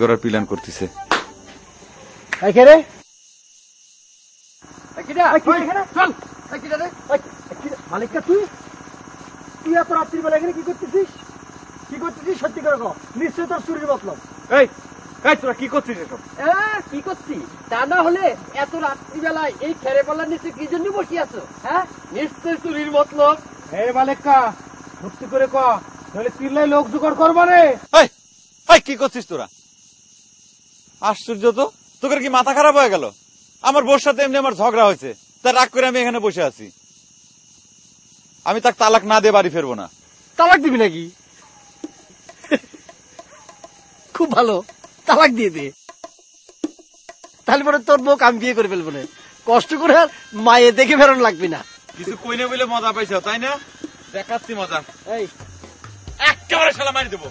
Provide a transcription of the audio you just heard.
করার প্ল্যান করতেছে। মালিকটা তুই এত রাত্রিবেলা এখানে কি করতেছিস? সত্যি করে কও, নিশ্চয় তোর চুরির মতলব। তোরা কি করছিস এসব? কি করছি তা না হলে এত রাত্রিবেলায় এই খেরে পাল্লার নিচে কি জন্য বসে আছো? হ্যাঁ, নিশ্চয় চুরির মতলব। মালিকা সত্যি করে ক, তাহলে চিল্লাই লোক জোগাড় করবা রে। কি করছিস তোরা? আশ্চর্য তো, তোদের কি মাথা খারাপ হয়ে গেল? আমার বোর সাথে এমনি আমার ঝগড়া হয়েছে, তার রাগ করে আমি এখানে বসে আছি। আমি তাকে তালাক না দিয়ে বাড়ি ফিরবো না। তালাক দিবি নাকি? খুব ভালো, তালাক দিয়ে দে। তাহলে পরে তোর বউ আমি বিয়ে করে ফেলবো না, কষ্ট করে আর মায়ে দেখে ফেরন লাগবি না। কিছু কইনে বলে মজা পাইছো তাই না? দেখাচ্ছি মজা। একেবারে শালা মারি দেবো।